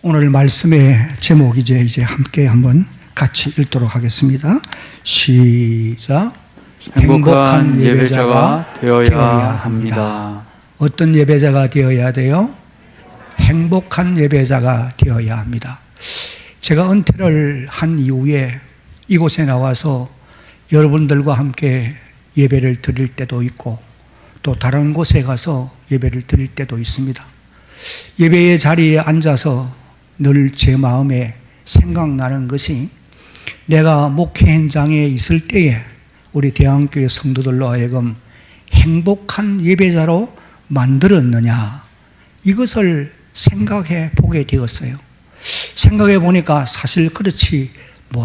오늘 말씀의 제목이 이제 함께 한번 같이 읽도록 하겠습니다. 시작. 행복한 예배자가 되어야 합니다. 어떤 예배자가 되어야 돼요? 행복한 예배자가 되어야 합니다. 제가 은퇴를 한 이후에 이곳에 나와서 여러분들과 함께 예배를 드릴 때도 있고 또 다른 곳에 가서 예배를 드릴 때도 있습니다. 예배의 자리에 앉아서 늘 제 마음에 생각나는 것이 내가 목회 현장에 있을 때에 우리 대한교회 성도들로 하여금 행복한 예배자로 만들었느냐, 이것을 생각해 보게 되었어요. 생각해 보니까 사실 그렇지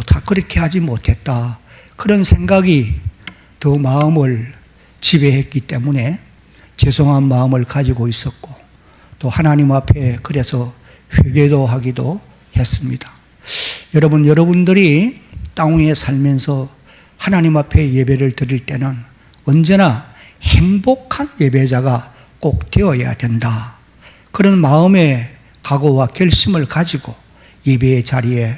다 그렇게 하지 못했다, 그런 생각이 더 마음을 지배했기 때문에 죄송한 마음을 가지고 있었고 또 하나님 앞에 그래서 회개도 하기도 했습니다. 여러분들이 땅 위에 살면서 하나님 앞에 예배를 드릴 때는 언제나 행복한 예배자가 꼭 되어야 된다, 그런 마음의 각오와 결심을 가지고 예배의 자리에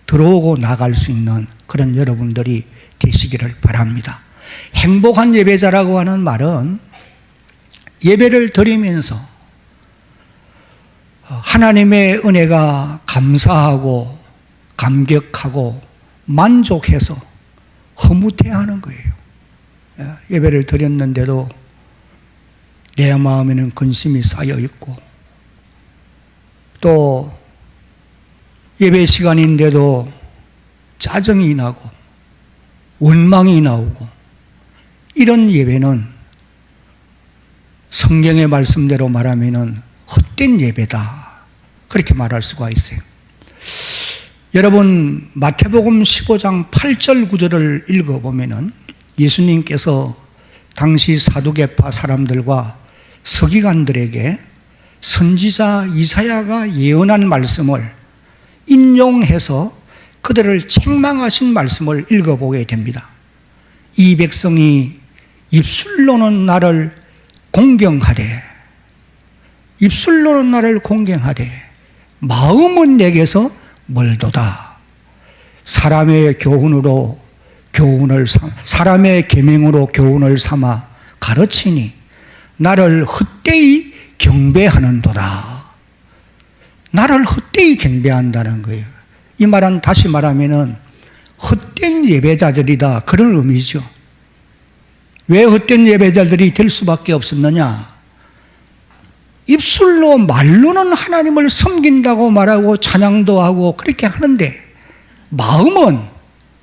들어오고 나갈 수 있는 그런 여러분들이 되시기를 바랍니다. 행복한 예배자라고 하는 말은 예배를 드리면서 하나님의 은혜가 감사하고 감격하고 만족해서 흐뭇해하는 거예요. 예배를 드렸는데도 내 마음에는 근심이 쌓여 있고 또 예배 시간인데도 짜증이 나고 원망이 나오고, 이런 예배는 성경의 말씀대로 말하면은 헛된 예배다, 그렇게 말할 수가 있어요. 여러분, 마태복음 15장 8절 9절을 읽어보면은 예수님께서 당시 사두개파 사람들과 서기관들에게 선지자 이사야가 예언한 말씀을 인용해서 그들을 책망하신 말씀을 읽어보게 됩니다. 이 백성이 입술로는 나를 공경하되 마음은 내게서 멀도다. 사람의 계명으로 교훈을 삼아 가르치니 나를 헛되이 경배하는도다. 나를 헛되이 경배한다는 거예요. 이 말은 다시 말하면은 헛된 예배자들이다, 그런 의미죠. 왜 헛된 예배자들이 될 수밖에 없었느냐? 입술로 말로는 하나님을 섬긴다고 말하고 찬양도 하고 그렇게 하는데 마음은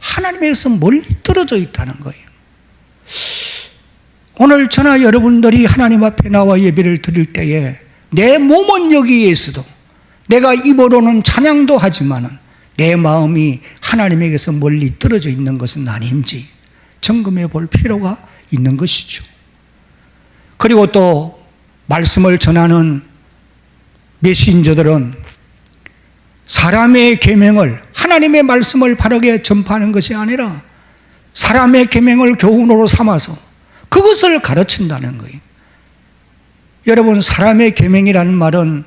하나님에서 멀리 떨어져 있다는 거예요. 오늘 저나 여러분들이 하나님 앞에 나와 예배를 드릴 때에 내 몸은 여기에 있어도 내가 입으로는 찬양도 하지만은 내 마음이 하나님에게서 멀리 떨어져 있는 것은 아닌지 점검해 볼 필요가 있는 것이죠. 그리고 또 말씀을 전하는 메신저들은 사람의 계명을, 하나님의 말씀을 바르게 전파하는 것이 아니라 사람의 계명을 교훈으로 삼아서 그것을 가르친다는 거예요. 여러분, 사람의 계명이라는 말은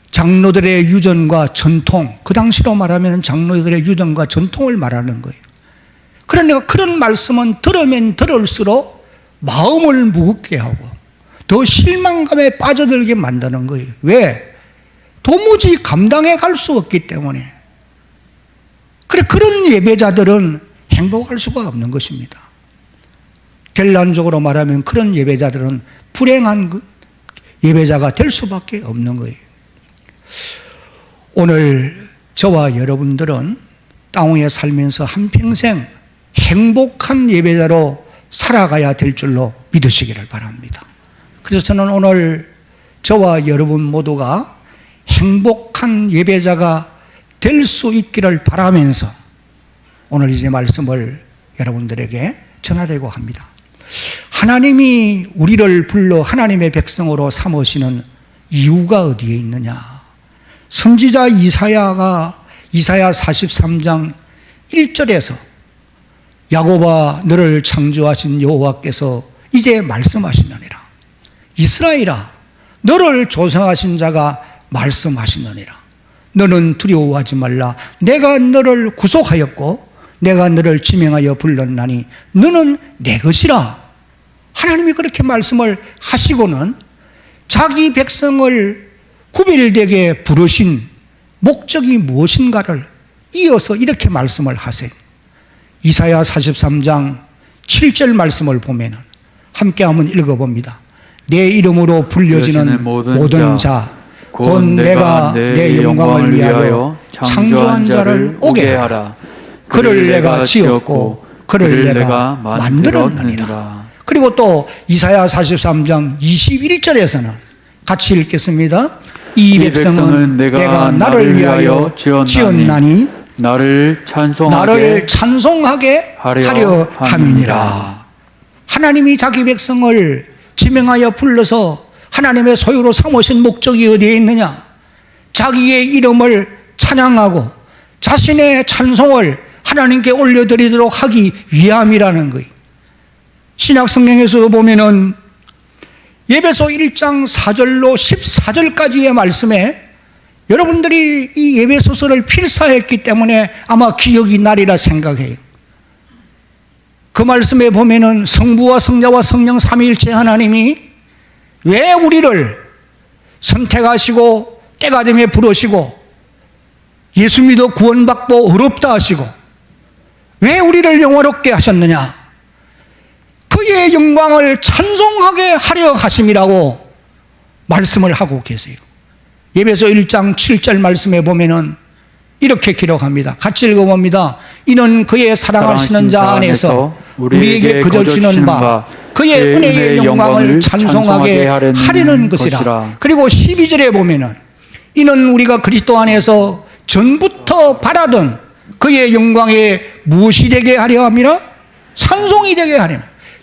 장로들의 유전과 전통, 그 당시로 말하면 장로들의 유전과 전통을 말하는 거예요. 그러니까 그런 말씀은 들으면 들을수록 마음을 무겁게 하고 더 실망감에 빠져들게 만드는 거예요. 왜? 도무지 감당해 갈 수 없기 때문에. 그런 예배자들은 행복할 수가 없는 것입니다. 결론적으로 말하면 그런 예배자들은 불행한 예배자가 될 수밖에 없는 거예요. 오늘 저와 여러분들은 땅 위에 살면서 한평생 행복한 예배자로 살아가야 될 줄로 믿으시기를 바랍니다. 그래서 저는 오늘 저와 여러분 모두가 행복한 예배자가 될 수 있기를 바라면서 오늘 이제 말씀을 여러분들에게 전하려고 합니다. 하나님이 우리를 불러 하나님의 백성으로 삼으시는 이유가 어디에 있느냐? 선지자 이사야가 이사야 43장 1절에서 야곱아 너를 창조하신 여호와께서 이제 말씀하시느니라. 이스라엘아 너를 조성하신 자가 말씀하시느니라. 너는 두려워하지 말라. 내가 너를 구속하였고 내가 너를 지명하여 불렀나니 너는 내 것이라. 하나님이 그렇게 말씀을 하시고는 자기 백성을 구별되게 부르신 목적이 무엇인가를 이어서 이렇게 말씀을 하세요. 이사야 43장 7절 말씀을 보면 함께 한번 읽어봅니다. 내 이름으로 불려지는 모든 자 곧 내가 내 영광을 위하여 창조한 자를 오게 하라. 그를 내가 지었고 그를 내가 만들었느니라. 그리고 또 이사야 43장 21절에서는 같이 읽겠습니다. 이 백성은 내가 나를 위하여 지었나니 나를 찬송하게 하려 함이니라. 하나님이 자기 백성을 지명하여 불러서 하나님의 소유로 삼으신 목적이 어디에 있느냐? 자기의 이름을 찬양하고 자신의 찬송을 하나님께 올려드리도록 하기 위함이라는 거예요. 신약 성경에서도 보면은 예배소 1장 4절로 14절까지의 말씀에 여러분들이 이 예배소서를 필사했기 때문에 아마 기억이 나리라 생각해요. 그 말씀에 보면은 성부와 성자와 성령 삼위일체 하나님이 왜 우리를 선택하시고 때가 되매 부르시고 예수 믿어 구원받고 의롭다 하시고 왜 우리를 영화롭게 하셨느냐? 그의 영광을 찬송하게 하려 하심이라고 말씀을 하고 계세요. 예배소 1장 7절 말씀에 보면은 이렇게 기록합니다. 같이 읽어봅니다. 이는 그의 사랑하시는 자 안에서 우리에게 거저 주시는 바 그의 은혜의 영광을 찬송하게 하려는 것이라. 그리고 12절에 보면은 이는 우리가 그리스도 안에서 전부터 바라던 그의 영광에 무엇이 되게 하려 함이라? 찬송이 되게 하려.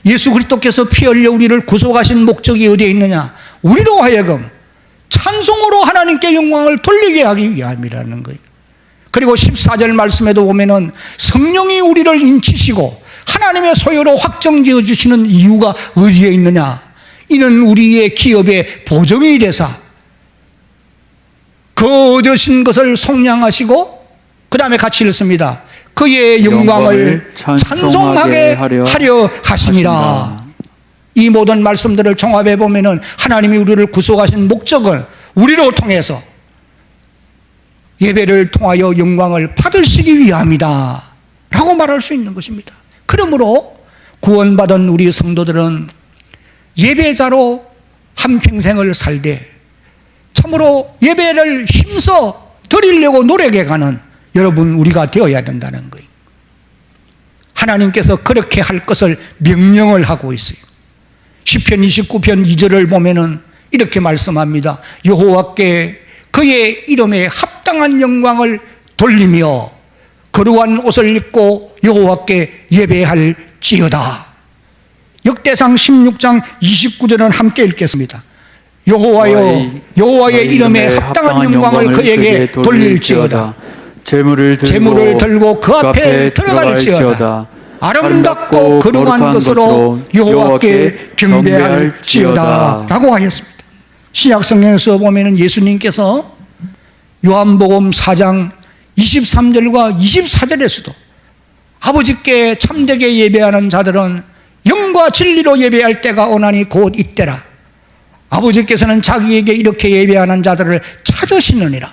예수 그리스도께서 피 흘려 우리를 구속하신 목적이 어디에 있느냐? 우리로 하여금 찬송으로 하나님께 영광을 돌리게 하기 위함이라는 거예요. 그리고 14절 말씀에도 보면은 성령이 우리를 인치시고 하나님의 소유로 확정지어 주시는 이유가 어디에 있느냐? 이는 우리의 기업의 보정이 되사 그 얻으신 것을 속량하시고 그 다음에 같이 읽습니다. 그의 영광을 찬송하게 하려 하심이라. 이 모든 말씀들을 종합해 보면은 하나님이 우리를 구속하신 목적은 우리로 통해서 예배를 통하여 영광을 받으시기 위함이다 라고 말할 수 있는 것입니다. 그러므로 구원받은 우리 성도들은 예배자로 한평생을 살되 참으로 예배를 힘써 드리려고 노력해가는 여러분 우리가 되어야 된다는 거예요. 하나님께서 그렇게 할 것을 명령을 하고 있어요. 시편 29편 2절을 보면은 이렇게 말씀합니다. 여호와께 그의 이름에 합당한 영광을 돌리며 거룩한 옷을 입고 여호와께 예배할지어다. 역대상 16장 29절은 함께 읽겠습니다. 여호와여 여호와의 이름에 합당한 영광을 그에게 돌릴지어다. 재물을 들고 그 앞에 들어갈지어다. 아름답고 거룩한 것으로 여호와께 경배할지어다 라고 하였습니다. 신약성경에서 보면 예수님께서 요한복음 4장 23절과 24절에서도 아버지께 참되게 예배하는 자들은 영과 진리로 예배할 때가 오나니 곧 이때라. 아버지께서는 자기에게 이렇게 예배하는 자들을 찾으시느니라.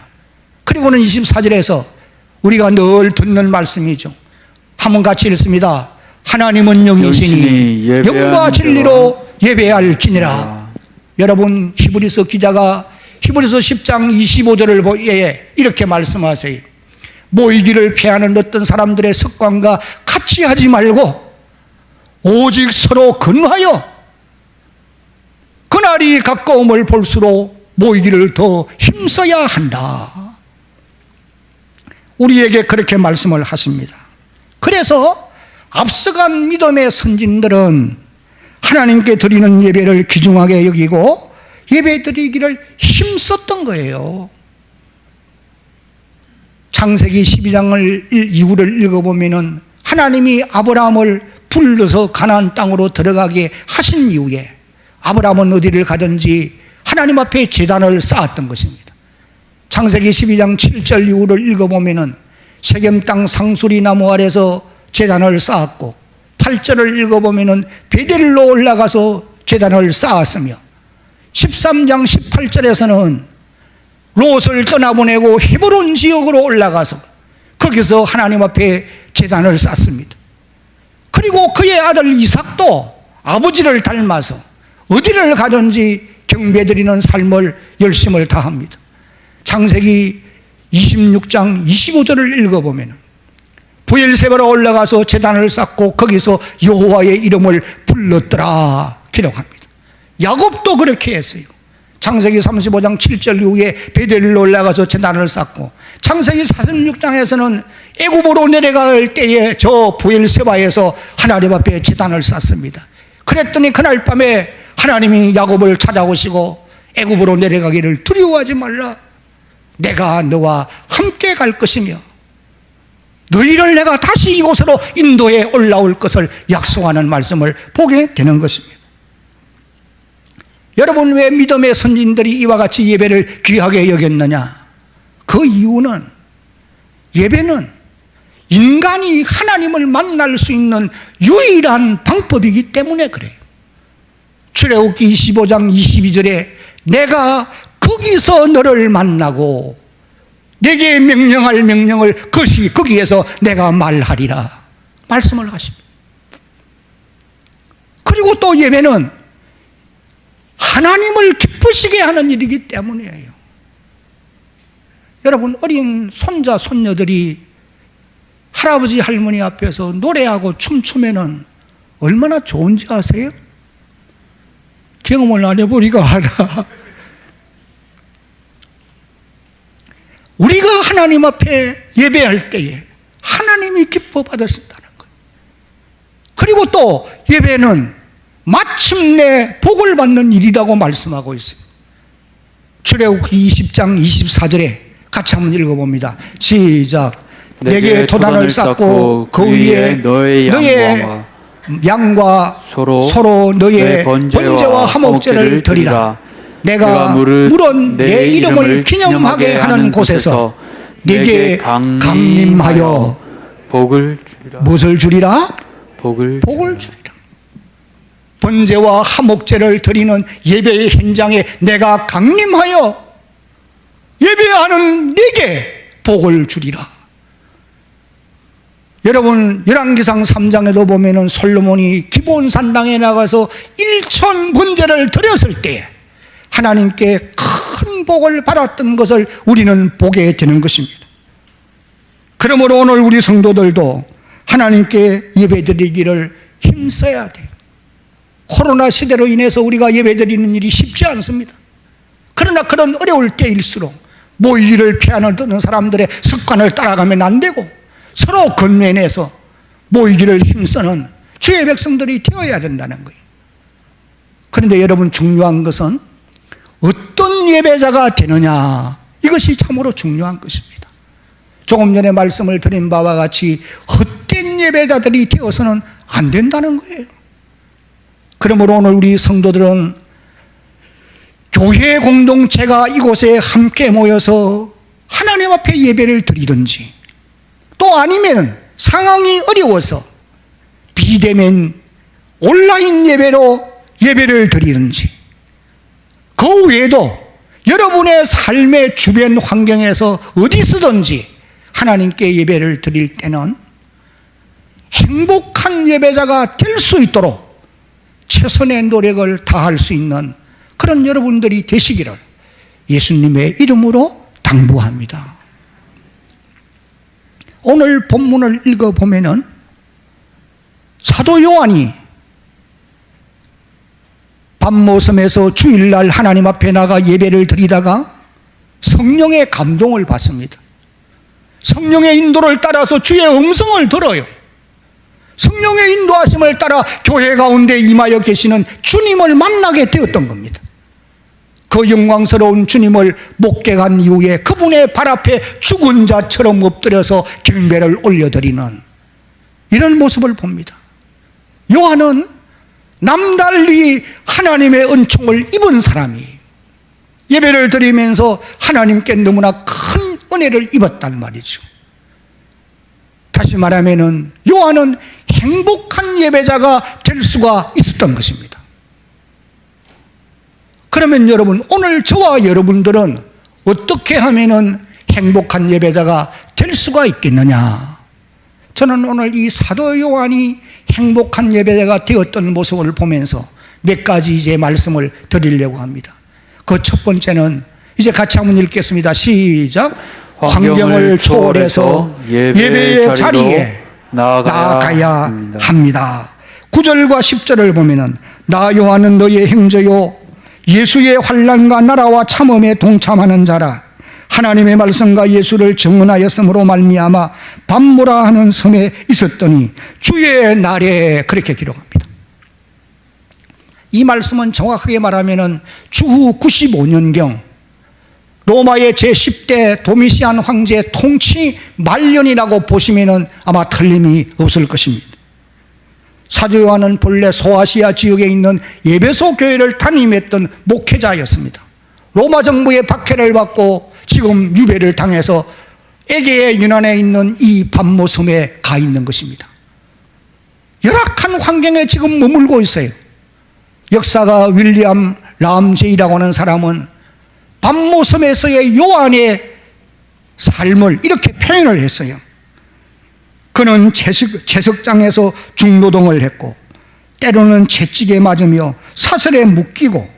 그리고는 24절에서 우리가 늘 듣는 말씀이죠. 한번 같이 읽습니다. 하나님은 영이시니 영과 진리로 예배할지니라. 여러분 히브리서 기자가 히브리서 10장 25절을 보에 이렇게 말씀하세요. 모이기를 피하는 어떤 사람들의 습관과 같이 하지 말고 오직 서로 근하여 그날이 가까움을 볼수록 모이기를 더 힘써야 한다. 우리에게 그렇게 말씀을 하십니다. 그래서 앞서간 믿음의 선진들은 하나님께 드리는 예배를 귀중하게 여기고 예배 드리기를 힘썼던 거예요. 창세기 12장을 이후를 읽어보면 하나님이 아브라함을 불러서 가나안 땅으로 들어가게 하신 이후에 아브라함은 어디를 가든지 하나님 앞에 제단을 쌓았던 것입니다. 창세기 12장 7절 이후를 읽어보면은 세겜 땅 상수리 나무 아래서 제단을 쌓았고, 8절을 읽어보면은 베델로 올라가서 제단을 쌓았으며, 13장 18절에서는 롯을 떠나보내고 헤브론 지역으로 올라가서 거기서 하나님 앞에 제단을 쌓습니다. 그리고 그의 아들 이삭도 아버지를 닮아서 어디를 가든지 경배드리는 삶을 열심을 다합니다. 창세기 26장 25절을 읽어보면 브엘세바로 올라가서 제단을 쌓고 거기서 여호와의 이름을 불렀더라 기록합니다. 야곱도 그렇게 했어요. 창세기 35장 7절 이후에 베델로 올라가서 제단을 쌓고, 창세기 46장에서는 애굽으로 내려갈 때에 저 브엘세바에서 하나님 앞에 제단을 쌓습니다. 그랬더니 그날 밤에 하나님이 야곱을 찾아오시고 애굽으로 내려가기를 두려워하지 말라. 내가 너와 함께 갈 것이며 너희를 내가 다시 이곳으로 인도해 올라올 것을 약속하는 말씀을 보게 되는 것입니다. 여러분, 왜 믿음의 선진들이 이와 같이 예배를 귀하게 여겼느냐? 그 이유는, 예배는 인간이 하나님을 만날 수 있는 유일한 방법이기 때문에 그래요. 출애굽기 25장 22절에 내가 거기서 너를 만나고 내게 명령할 명령을 그것이 거기에서 내가 말하리라 말씀을 하십니다. 그리고 또 예배는 하나님을 기쁘시게 하는 일이기 때문이에요. 여러분, 어린 손자 손녀들이 할아버지 할머니 앞에서 노래하고 춤추면은 얼마나 좋은지 아세요? 경험을 안 해보니까 알아. 우리가 하나님 앞에 예배할 때에 하나님이 기뻐 받으신다는 거예요. 그리고 또 예배는 마침내 복을 받는 일이라고 말씀하고 있어요. 출애굽기 20장 24절에 같이 한번 읽어봅니다. 시작. 내게 도단을 쌓고 그 위에 너의 양과 소로 너의 번제와 화목제를 드리라. 내가 물은 내 이름을 기념하게 하는 곳에서 내게 강림하여 복을 주리라. 무엇을 주리라? 복을 주리라. 번제와 화목제를 드리는 예배의 현장에 내가 강림하여 예배하는 내게 복을 주리라. 여러분, 열왕기상 3장에도 보면은 솔로몬이 기브온산당에 나가서 1천 번제를 드렸을 때 하나님께 큰 복을 받았던 것을 우리는 보게 되는 것입니다. 그러므로 오늘 우리 성도들도 하나님께 예배드리기를 힘써야 돼요. 코로나 시대로 인해서 우리가 예배드리는 일이 쉽지 않습니다. 그러나 그런 어려울 때일수록 모이기를 피하는 사람들의 습관을 따라가면 안 되고 서로 건면해서 모이기를 힘쓰는 주의 백성들이 되어야 된다는 거예요. 그런데 여러분, 중요한 것은 어떤 예배자가 되느냐, 이것이 참으로 중요한 것입니다. 조금 전에 말씀을 드린 바와 같이 헛된 예배자들이 되어서는 안 된다는 거예요. 그러므로 오늘 우리 성도들은 교회 공동체가 이곳에 함께 모여서 하나님 앞에 예배를 드리든지, 또 아니면 상황이 어려워서 비대면 온라인 예배로 예배를 드리든지, 그 외에도 여러분의 삶의 주변 환경에서 어디서든지 하나님께 예배를 드릴 때는 행복한 예배자가 될 수 있도록 최선의 노력을 다할 수 있는 그런 여러분들이 되시기를 예수님의 이름으로 당부합니다. 오늘 본문을 읽어보면은 사도 요한이 밤모섬에서 주일날 하나님 앞에 나가 예배를 드리다가 성령의 감동을 받습니다. 성령의 인도를 따라서 주의 음성을 들어요. 성령의 인도하심을 따라 교회 가운데 임하여 계시는 주님을 만나게 되었던 겁니다. 그 영광스러운 주님을 목격한 이후에 그분의 발 앞에 죽은 자처럼 엎드려서 경배를 올려드리는 이런 모습을 봅니다. 요한은 남달리 하나님의 은총을 입은 사람이에요. 예배를 드리면서 하나님께 너무나 큰 은혜를 입었단 말이죠. 다시 말하면은 요한은 행복한 예배자가 될 수가 있었던 것입니다. 그러면 여러분, 오늘 저와 여러분들은 어떻게 하면은 행복한 예배자가 될 수가 있겠느냐? 저는 오늘 이 사도 요한이 행복한 예배자가 되었던 모습을 보면서 몇 가지 이제 말씀을 드리려고 합니다. 그 첫 번째는 이제 같이 한번 읽겠습니다. 시작. 환경을 초월해서 예배의 자리에 나아가야 합니다. 9절과 10절을 보면은 나 요한은 너의 형제요 예수의 환난과 나라와 참음에 동참하는 자라. 하나님의 말씀과 예수를 증언하였으므로 말미암아 밤모라 하는 섬에 있었더니 주의 날에, 그렇게 기록합니다. 이 말씀은 정확하게 말하면은 주후 95년경 로마의 제10대 도미시안 황제 통치 말년이라고 보시면은 아마 틀림이 없을 것입니다. 사도 요한은 본래 소아시아 지역에 있는 예배소 교회를 담임했던 목회자였습니다. 로마 정부의 박해를 받고 지금 유배를 당해서 에게의 유난에 있는 이 밤모섬에 가 있는 것입니다. 열악한 환경에 지금 머물고 있어요. 역사가 윌리엄 람제이라고 하는 사람은 밤모섬에서의 요한의 삶을 이렇게 표현을 했어요. 그는 채석장에서 중노동을 했고 때로는 채찍에 맞으며 사슬에 묶이고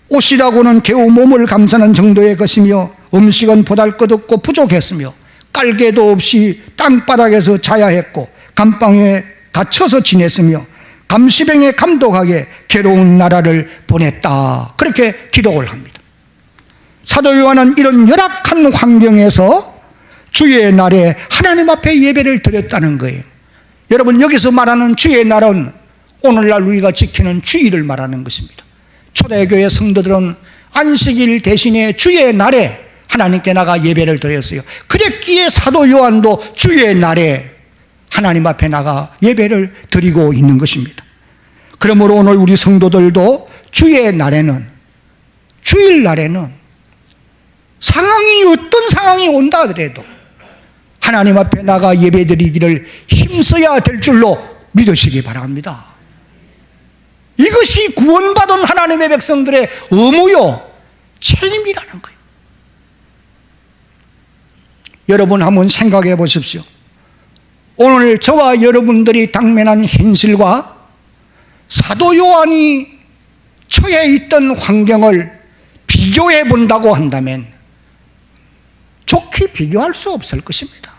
옷이라고는 겨우 몸을 감싸는 정도의 것이며 음식은 보잘것없고 부족했으며 깔개도 없이 땅바닥에서 자야 했고 감방에 갇혀서 지냈으며 감시병에 감독하게 괴로운 나라를 보냈다. 그렇게 기록을 합니다. 사도 요한은 이런 열악한 환경에서 주의 날에 하나님 앞에 예배를 드렸다는 거예요. 여러분, 여기서 말하는 주의 날은 오늘날 우리가 지키는 주일을 말하는 것입니다. 초대교회 성도들은 안식일 대신에 주의 날에 하나님께 나가 예배를 드렸어요. 그랬기에 사도 요한도 주의 날에 하나님 앞에 나가 예배를 드리고 있는 것입니다. 그러므로 오늘 우리 성도들도 주의 날에는, 주일 날에는 상황이 어떤 상황이 온다 하더라도 하나님 앞에 나가 예배 드리기를 힘써야 될 줄로 믿으시기 바랍니다. 이것이 구원받은 하나님의 백성들의 의무요 책임이라는 거예요. 여러분 한번 생각해 보십시오. 오늘 저와 여러분들이 당면한 현실과 사도 요한이 처해 있던 환경을 비교해 본다고 한다면 좋게 비교할 수 없을 것입니다.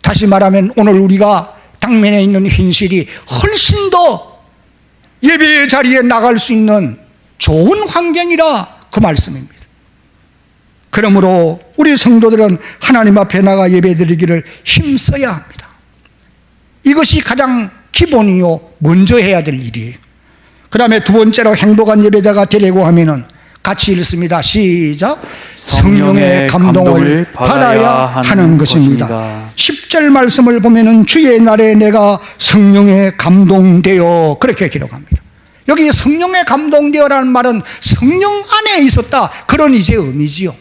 다시 말하면 오늘 우리가 당면에 있는 현실이 훨씬 더 예배의 자리에 나갈 수 있는 좋은 환경이라 그 말씀입니다. 그러므로 우리 성도들은 하나님 앞에 나가 예배드리기를 힘써야 합니다. 이것이 가장 기본이요 먼저 해야 될 일이에요. 그 다음에 두 번째로 행복한 예배자가 되려고 하면은 같이 읽습니다. 시작. 성령의 감동을 받아야 하는 것입니다. 10절 말씀을 보면은 주의 날에 내가 성령의 감동되어, 그렇게 기록합니다. 여기 성령의 감동되어라는 말은 성령 안에 있었다, 그런 이제 의미지요.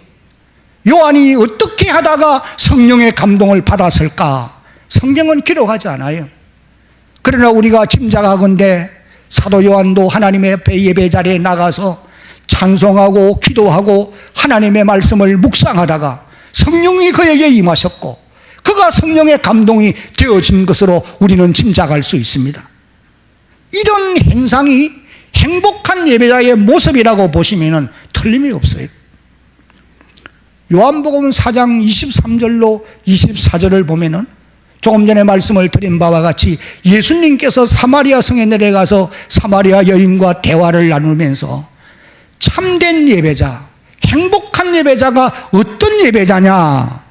요한이 어떻게 하다가 성령의 감동을 받았을까? 성경은 기록하지 않아요. 그러나 우리가 짐작하건대 사도 요한도 하나님의 앞에 예배 자리에 나가서 찬송하고 기도하고 하나님의 말씀을 묵상하다가 성령이 그에게 임하셨고 그가 성령의 감동이 되어진 것으로 우리는 짐작할 수 있습니다. 이런 현상이 행복한 예배자의 모습이라고 보시면 틀림이 없어요. 요한복음 4장 23절로 24절을 보면은 조금 전에 말씀을 드린 바와 같이 예수님께서 사마리아 성에 내려가서 사마리아 여인과 대화를 나누면서 참된 예배자, 행복한 예배자가 어떤 예배자냐?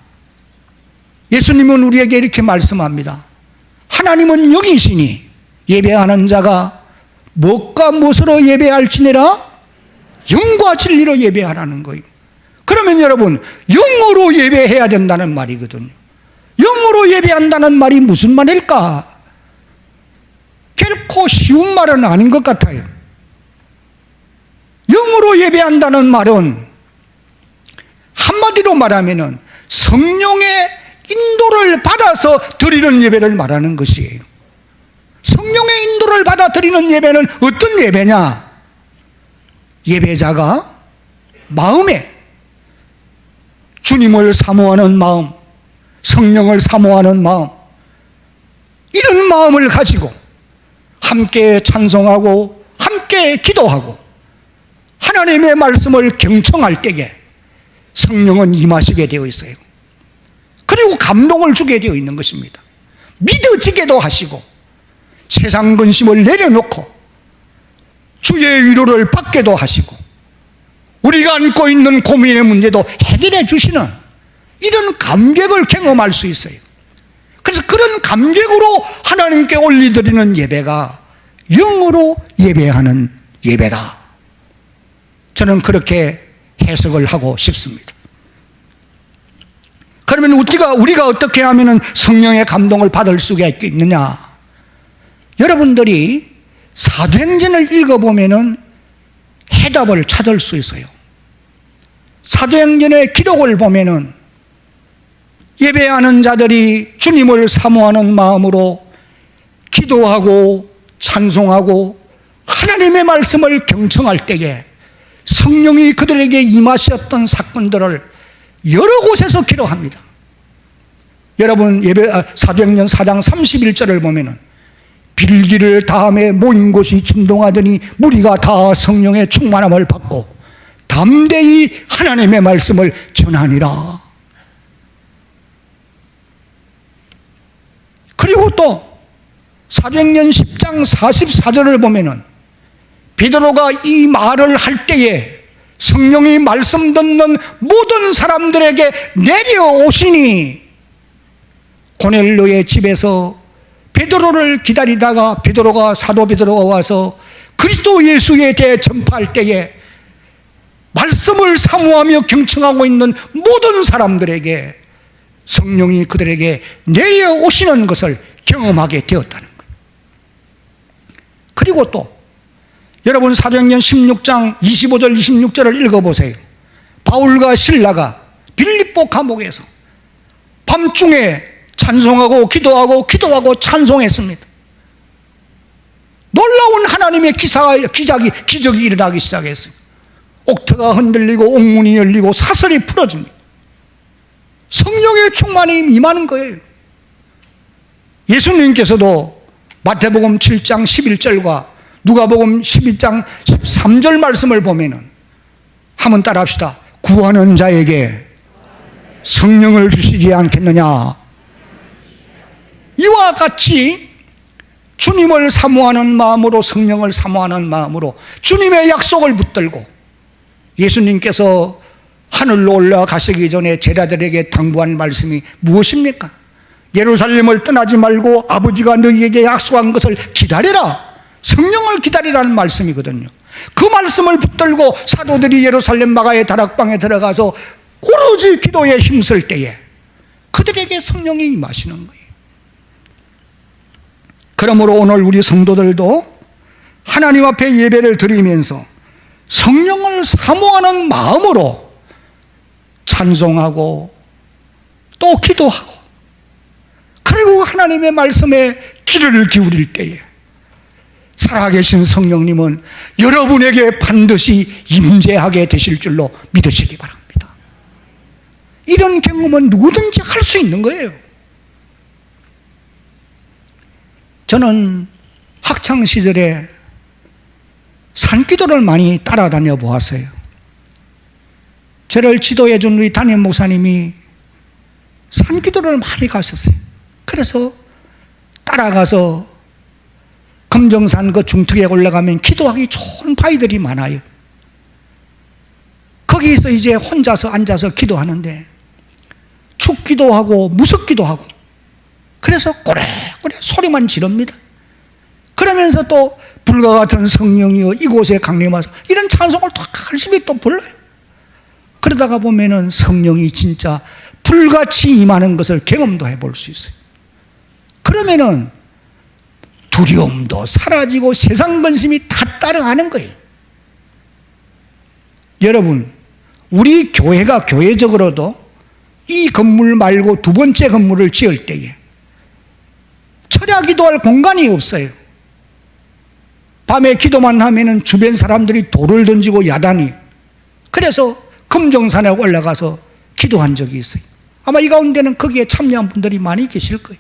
예수님은 우리에게 이렇게 말씀합니다. 하나님은 여기시니 예배하는 자가 무엇과 무엇으로 예배할지니라? 영과 진리로 예배하라는 거예요. 그러면 여러분, 영으로 예배해야 된다는 말이거든요. 영으로 예배한다는 말이 무슨 말일까? 결코 쉬운 말은 아닌 것 같아요. 영으로 예배한다는 말은 한마디로 말하면은 성령의 인도를 받아서 드리는 예배를 말하는 것이에요. 성령의 인도를 받아 드리는 예배는 어떤 예배냐? 예배자가 마음에 주님을 사모하는 마음, 성령을 사모하는 마음, 이런 마음을 가지고 함께 찬송하고 함께 기도하고 하나님의 말씀을 경청할 때에 성령은 임하시게 되어 있어요. 그리고 감동을 주게 되어 있는 것입니다. 믿어지게도 하시고 세상 근심을 내려놓고 주의 위로를 받게도 하시고 우리가 안고 있는 고민의 문제도 해결해 주시는 이런 감격을 경험할 수 있어요. 그래서 그런 감격으로 하나님께 올려드리는 예배가 영으로 예배하는 예배다. 저는 그렇게 해석을 하고 싶습니다. 그러면 우리가 어떻게 하면 성령의 감동을 받을 수가 있느냐? 여러분들이 사도행전을 읽어보면 해답을 찾을 수 있어요. 사도행전의 기록을 보면 예배하는 자들이 주님을 사모하는 마음으로 기도하고 찬송하고 하나님의 말씀을 경청할 때에 성령이 그들에게 임하셨던 사건들을 여러 곳에서 기록합니다. 여러분 사도행전 4장 31절을 보면 빌기를 다음에 모인 곳이 진동하더니 무리가 다 성령의 충만함을 받고 담대히 하나님의 말씀을 전하니라. 그리고 또 사도행전 10장 44절을 보면 베드로가 이 말을 할 때에 성령이 말씀 듣는 모든 사람들에게 내려오시니 고넬료의 집에서 베드로를 기다리다가 사도 베드로가 와서 그리스도 예수에 대해 전파할 때에 말씀을 사모하며 경청하고 있는 모든 사람들에게 성령이 그들에게 내려오시는 것을 경험하게 되었다는 거예요. 그리고 또 여러분 사도행전 16장 25절 26절을 읽어보세요. 바울과 실라가 빌립보 감옥에서 밤중에 찬송하고 기도하고 찬송했습니다. 놀라운 하나님의 기적이 일어나기 시작했어요. 옥토가 흔들리고 옥문이 열리고 사슬이 풀어집니다. 성령의 충만이 임하는 거예요. 예수님께서도 마태복음 7장 11절과 누가복음 12장 13절 말씀을 보면은 한번 따라합시다. 구하는 자에게 성령을 주시지 않겠느냐. 이와 같이 주님을 사모하는 마음으로 성령을 사모하는 마음으로 주님의 약속을 붙들고 예수님께서 하늘로 올라가시기 전에 제자들에게 당부한 말씀이 무엇입니까? 예루살렘을 떠나지 말고 아버지가 너희에게 약속한 것을 기다리라. 성령을 기다리라는 말씀이거든요. 그 말씀을 붙들고 사도들이 예루살렘 마가의 다락방에 들어가서 오로지 기도에 힘쓸 때에 그들에게 성령이 임하시는 거예요. 그러므로 오늘 우리 성도들도 하나님 앞에 예배를 드리면서 성령을 사모하는 마음으로 찬송하고 또 기도하고 그리고 하나님의 말씀에 귀를 기울일 때에 살아계신 성령님은 여러분에게 반드시 임재하게 되실 줄로 믿으시기 바랍니다. 이런 경험은 누구든지 할 수 있는 거예요. 저는 학창시절에 산기도를 많이 따라다녀 보았어요. 저를 지도해 준 우리 담임 목사님이 산기도를 많이 가셨어요. 그래서 따라가서 금정산 그 중턱에 올라가면 기도하기 좋은 바위들이 많아요. 거기서 이제 혼자서 앉아서 기도하는데 춥기도 하고 무섭기도 하고 그래서 꼬레꼬레 소리만 지릅니다. 그러면서 또 불과 같은 성령이여 이곳에 강림하소서 이런 찬송을 또 열심히 또 불러요. 그러다가 보면은 성령이 진짜 불같이 임하는 것을 경험도 해볼 수 있어요. 그러면은 두려움도 사라지고 세상 근심이 다 따라가는 거예요. 여러분, 우리 교회가 교회적으로도 이 건물 말고 두 번째 건물을 지을 때에 철야 기도할 공간이 없어요. 밤에 기도만 하면은 주변 사람들이 돌을 던지고 야단이. 그래서 금정산에 올라가서 기도한 적이 있어요. 아마 이 가운데는 거기에 참여한 분들이 많이 계실 거예요.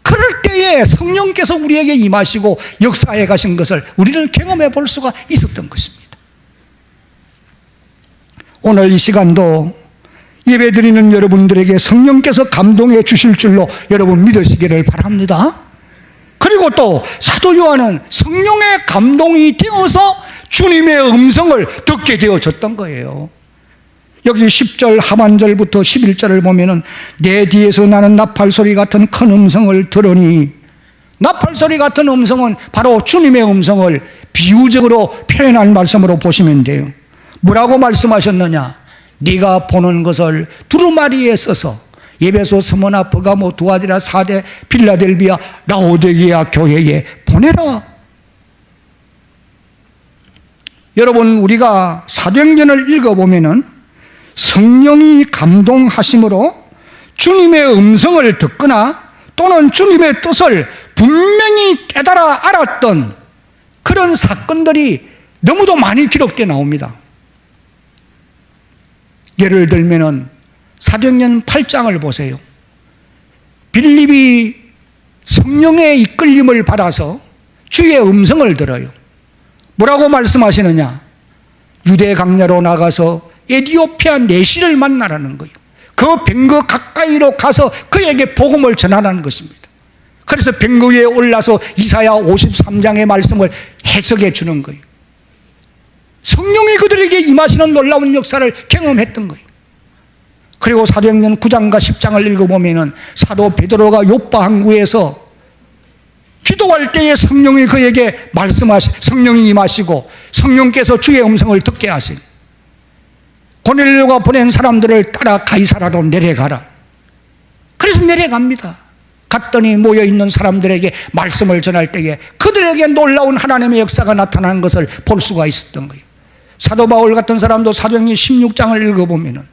그럴 때에 성령께서 우리에게 임하시고 역사해 가신 것을 우리는 경험해 볼 수가 있었던 것입니다. 오늘 이 시간도 예배드리는 여러분들에게 성령께서 감동해 주실 줄로 여러분 믿으시기를 바랍니다. 그리고 또 사도 요한은 성령의 감동이 되어서 주님의 음성을 듣게 되어졌던 거예요. 여기 10절 하반절부터 11절을 보면은 내 뒤에서 나는 나팔소리 같은 큰 음성을 들으니, 나팔소리 같은 음성은 바로 주님의 음성을 비유적으로 표현한 말씀으로 보시면 돼요. 뭐라고 말씀하셨느냐? 네가 보는 것을 두루마리에 써서 에베소, 스무나, 버가모, 두아디라, 사대, 필라델비아, 라오디게아 교회에 보내라. 여러분, 우리가 사도행전을 읽어보면은 성령이 감동하심으로 주님의 음성을 듣거나 또는 주님의 뜻을 분명히 깨달아 알았던 그런 사건들이 너무도 많이 기록되어 나옵니다. 예를 들면은 사도행전 8장을 보세요. 빌립이 성령의 이끌림을 받아서 주의 음성을 들어요. 뭐라고 말씀하시느냐? 유대 강야로 나가서 에티오피아 내시를 만나라는 거예요. 그 뱅거 가까이로 가서 그에게 복음을 전하라는 것입니다. 그래서 뱅거 위에 올라서 이사야 53장의 말씀을 해석해 주는 거예요. 성령이 그들에게 임하시는 놀라운 역사를 경험했던 거예요. 그리고 사도행전 9장과 10장을 읽어보면은 사도 베드로가 요파 항구에서 기도할 때에 성령이 그에게 성령이 임하시고 성령께서 주의 음성을 듣게 하세요. 고넬료가 보낸 사람들을 따라 가이사라로 내려가라. 그래서 내려갑니다. 갔더니 모여있는 사람들에게 말씀을 전할 때에 그들에게 놀라운 하나님의 역사가 나타나는 것을 볼 수가 있었던 거예요. 사도 바울 같은 사람도 사도행전 16장을 읽어보면은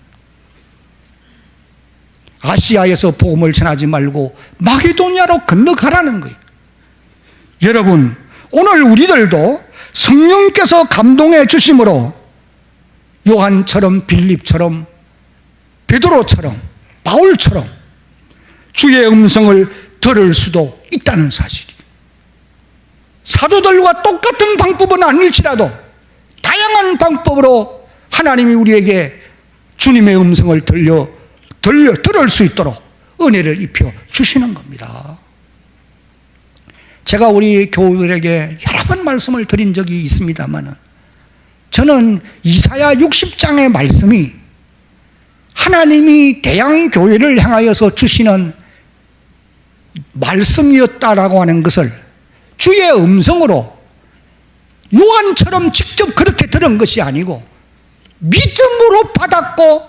아시아에서 복음을 전하지 말고 마게도냐로 건너가라는 거예요. 여러분, 오늘 우리들도 성령께서 감동해 주심으로 요한처럼, 빌립처럼, 베드로처럼, 바울처럼 주의 음성을 들을 수도 있다는 사실이에요. 사도들과 똑같은 방법은 아닐지라도 다양한 방법으로 하나님이 우리에게 주님의 음성을 들을 수 있도록 은혜를 입혀 주시는 겁니다. 제가 우리 교우들에게 여러 번 말씀을 드린 적이 있습니다만 저는 이사야 60장의 말씀이 하나님이 대양교회를 향하여서 주시는 말씀이었다라고 하는 것을 주의 음성으로 요한처럼 직접 그렇게 들은 것이 아니고 믿음으로 받았고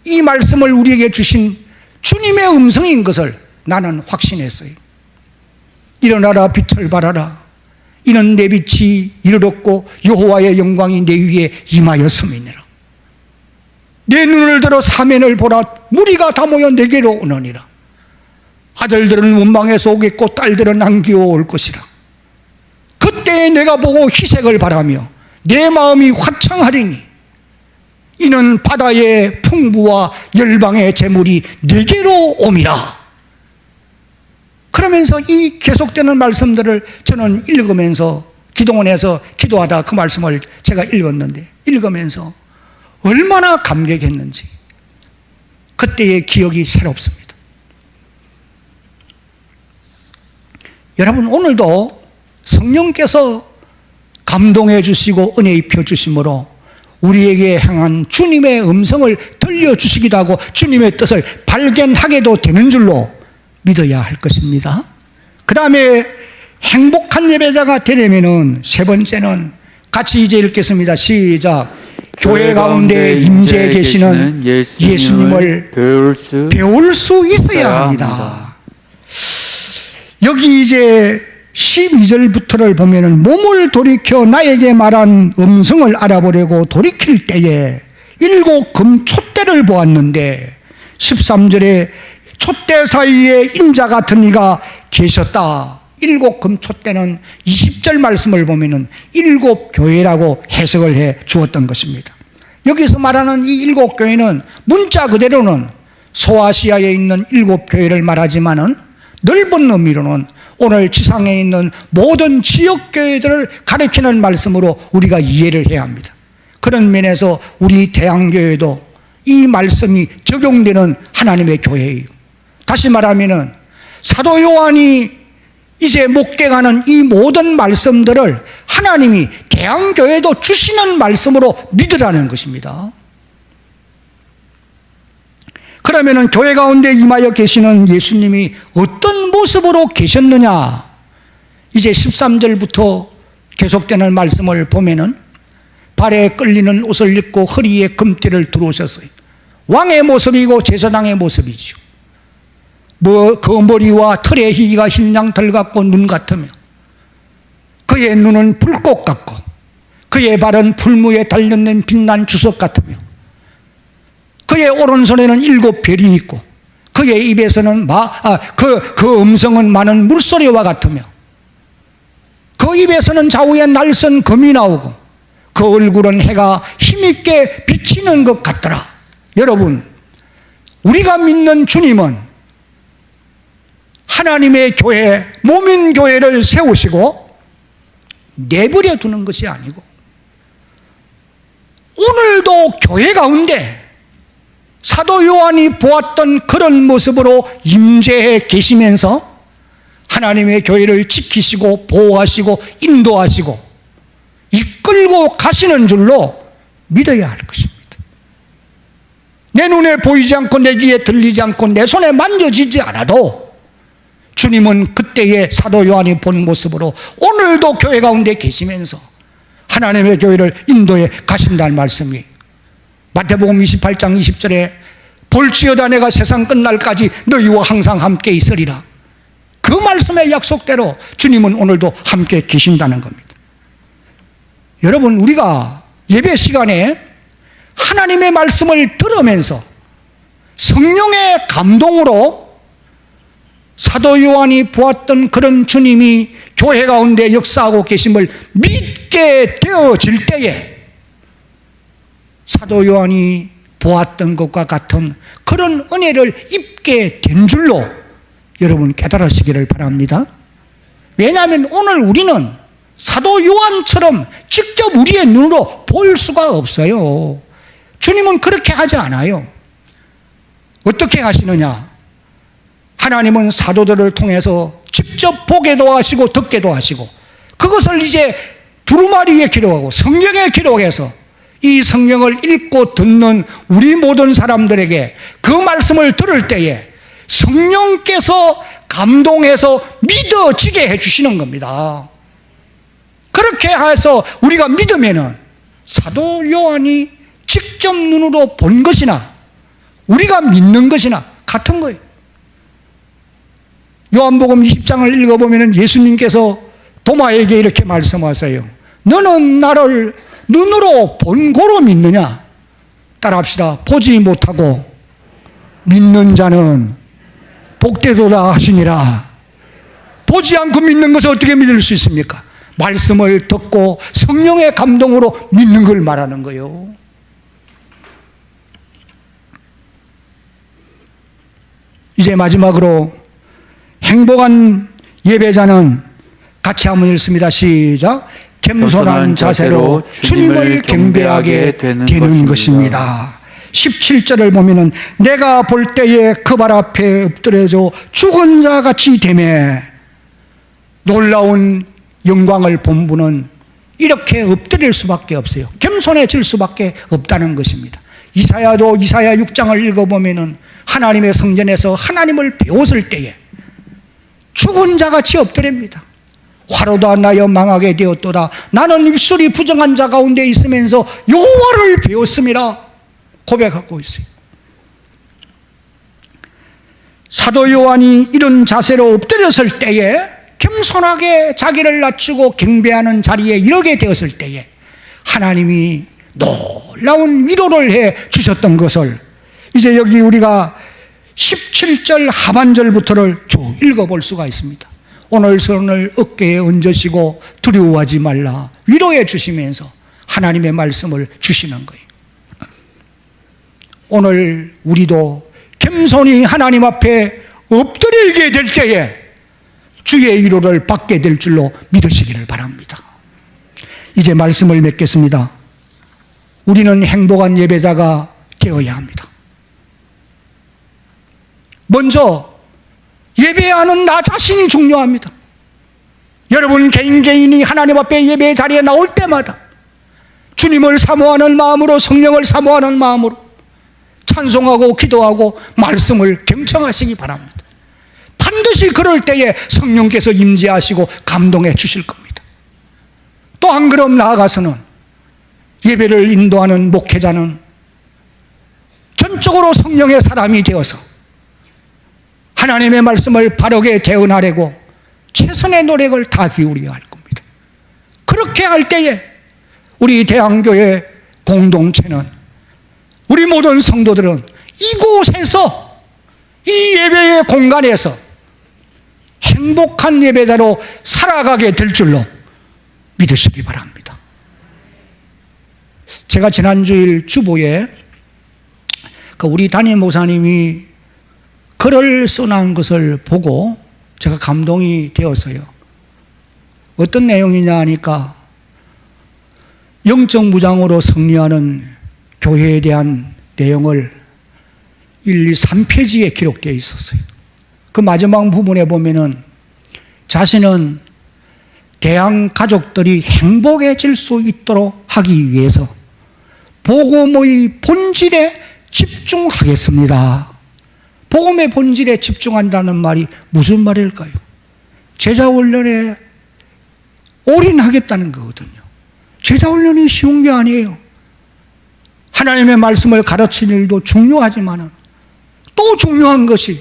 이 말씀을 우리에게 주신 주님의 음성인 것을 나는 확신했어요. 일어나라 빛을 발하라. 이는 내 빛이 이르렀고 여호와의 영광이 내 위에 임하였음이니라. 내 눈을 들어 사면을 보라. 무리가 다 모여 내게로 오느니라. 아들들은 원망에서 오겠고 딸들은 안기어 올 것이라. 그때에 내가 보고 희색을 바라며 내 마음이 화창하리니 이는 바다의 풍부와 열방의 재물이 내게로 옴이라. 그러면서 이 계속되는 말씀들을 저는 읽으면서 기도원에서 기도하다 그 말씀을 제가 읽었는데 읽으면서 얼마나 감격했는지 그때의 기억이 새롭습니다. 여러분, 오늘도 성령께서 감동해 주시고 은혜 입혀 주심으로 우리에게 향한 주님의 음성을 들려주시기도 하고 주님의 뜻을 발견하게도 되는 줄로 믿어야 할 것입니다. 그 다음에 행복한 예배자가 되려면은 세 번째는 같이 이제 읽겠습니다. 시작. 교회 가운데 임재해 계시는 예수님을 배울 수 있어야 합니다. 여기 이제 12절부터를 보면은 몸을 돌이켜 나에게 말한 음성을 알아보려고 돌이킬 때에 7 금촛대를 보았는데 13절에 촛대 사이에 인자 같은 이가 계셨다. 7 금촛대는 20절 말씀을 보면은 7 교회라고 해석을 해 주었던 것입니다. 여기서 말하는 이 7 교회는 문자 그대로는 소아시아에 있는 7 교회를 말하지만은 넓은 의미로는 오늘 지상에 있는 모든 지역 교회들을 가리키는 말씀으로 우리가 이해를 해야 합니다. 그런 면에서 우리 대한교회도 이 말씀이 적용되는 하나님의 교회예요. 다시 말하면은 사도 요한이 이제 목격하는 이 모든 말씀들을 하나님이 대한교회도 주시는 말씀으로 믿으라는 것입니다. 그러면은 교회 가운데 임하여 계시는 예수님이 어떤 모습으로 계셨느냐? 이제 13절부터 계속되는 말씀을 보면은 발에 끌리는 옷을 입고 허리에 금띠를 두르셨어요. 왕의 모습이고 제사장의 모습이죠. 그 머리와 털의 희기가 흰양털 같고 눈 같으며 그의 눈은 불꽃 같고 그의 발은 풀무에 달렸는 빛난 주석 같으며 그의 오른손에는 7 별이 있고 그의 입에서는 그 음성은 많은 물소리와 같으며 그 입에서는 좌우에 날선 금이 나오고 그 얼굴은 해가 힘있게 비치는 것 같더라. 여러분, 우리가 믿는 주님은 하나님의 교회, 모민교회를 세우시고 내버려 두는 것이 아니고 오늘도 교회 가운데 사도 요한이 보았던 그런 모습으로 임재해 계시면서 하나님의 교회를 지키시고 보호하시고 인도하시고 이끌고 가시는 줄로 믿어야 할 것입니다. 내 눈에 보이지 않고 내 귀에 들리지 않고 내 손에 만져지지 않아도 주님은 그때의 사도 요한이 본 모습으로 오늘도 교회 가운데 계시면서 하나님의 교회를 인도해 가신다는 말씀이 마태복음 28장 20절에 볼지어다 내가 세상 끝날까지 너희와 항상 함께 있으리라. 그 말씀의 약속대로 주님은 오늘도 함께 계신다는 겁니다. 여러분, 우리가 예배 시간에 하나님의 말씀을 들으면서 성령의 감동으로 사도 요한이 보았던 그런 주님이 교회 가운데 역사하고 계심을 믿게 되어질 때에 사도 요한이 보았던 것과 같은 그런 은혜를 입게 된 줄로 여러분 깨달으시기를 바랍니다. 왜냐하면 오늘 우리는 사도 요한처럼 직접 우리의 눈으로 볼 수가 없어요. 주님은 그렇게 하지 않아요. 어떻게 하시느냐? 하나님은 사도들을 통해서 직접 보게도 하시고 듣게도 하시고 그것을 이제 두루마리에 기록하고 성경에 기록해서 이 성경을 읽고 듣는 우리 모든 사람들에게 그 말씀을 들을 때에 성령께서 감동해서 믿어지게 해주시는 겁니다. 그렇게 해서 우리가 믿으면은 사도 요한이 직접 눈으로 본 것이나 우리가 믿는 것이나 같은 거예요. 요한복음 20장을 읽어보면 예수님께서 도마에게 이렇게 말씀하세요. 너는 나를 눈으로 본 고로 믿느냐? 따라합시다. 보지 못하고 믿는 자는 복되도다 하시니라. 보지 않고 믿는 것을 어떻게 믿을 수 있습니까? 말씀을 듣고 성령의 감동으로 믿는 걸 말하는 거예요. 이제 마지막으로 행복한 예배자는 같이 한번 읽습니다. 시작. 겸손한 자세로 주님을 경배하게 되는 것입니다. 17절을 보면은 내가 볼 때에 그 발 앞에 엎드려져 죽은 자 같이 되매 놀라운 영광을 본 분은 이렇게 엎드릴 수밖에 없어요. 겸손해질 수밖에 없다는 것입니다. 이사야도 이사야 6장을 읽어보면은 하나님의 성전에서 하나님을 배웠을 때에 죽은 자같이 엎드립니다. 화로다 나여 망하게 되었도다. 나는 입술이 부정한 자 가운데 있으면서 여호와를 배웠음이라 고백하고 있어요. 사도 요한이 이런 자세로 엎드렸을 때에 겸손하게 자기를 낮추고 경배하는 자리에 이르게 되었을 때에 하나님이 놀라운 위로를 해 주셨던 것을 이제 여기 우리가 17절 하반절부터를 쭉 읽어볼 수가 있습니다. 오늘 손을 어깨에 얹으시고 두려워하지 말라 위로해 주시면서 하나님의 말씀을 주시는 거예요. 오늘 우리도 겸손히 하나님 앞에 엎드리게 될 때에 주의 위로를 받게 될 줄로 믿으시기를 바랍니다. 이제 말씀을 맺겠습니다. 우리는 행복한 예배자가 되어야 합니다. 먼저 예배하는 나 자신이 중요합니다. 여러분 개인이 하나님 앞에 예배 자리에 나올 때마다 주님을 사모하는 마음으로, 성령을 사모하는 마음으로 찬송하고 기도하고 말씀을 경청하시기 바랍니다. 반드시 그럴 때에 성령께서 임재하시고 감동해 주실 겁니다. 또 한 걸음 나아가서는 예배를 인도하는 목회자는 전적으로 성령의 사람이 되어서 하나님의 말씀을 바르게 대언하려고 최선의 노력을 다 기울여야 할 겁니다. 그렇게 할 때에 우리 대한교회 공동체는, 우리 모든 성도들은 이곳에서, 이 예배의 공간에서 행복한 예배자로 살아가게 될 줄로 믿으시기 바랍니다. 제가 지난주일 주보에 우리 담임 목사님이 글을 써놓은 것을 보고 제가 감동이 되어서요. 어떤 내용이냐 하니까 영적 무장으로 승리하는 교회에 대한 내용을 1, 2, 3페이지에 기록되어 있었어요. 그 마지막 부분에 보면은 자신은 대한 가족들이 행복해질 수 있도록 하기 위해서 복음의 본질에 집중하겠습니다. 복음의 본질에 집중한다는 말이 무슨 말일까요? 제자훈련에 올인하겠다는 거거든요. 제자훈련이 쉬운 게 아니에요. 하나님의 말씀을 가르치는 일도 중요하지만 또 중요한 것이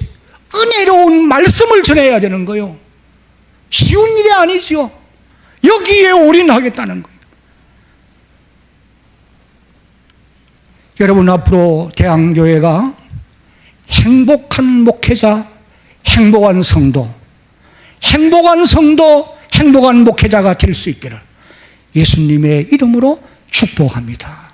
은혜로운 말씀을 전해야 되는 거예요. 쉬운 일이 아니지요. 여기에 올인하겠다는 거예요. 여러분, 앞으로 대한교회가 행복한 목회자, 행복한 성도, 행복한 목회자가 될 수 있기를 예수님의 이름으로 축복합니다.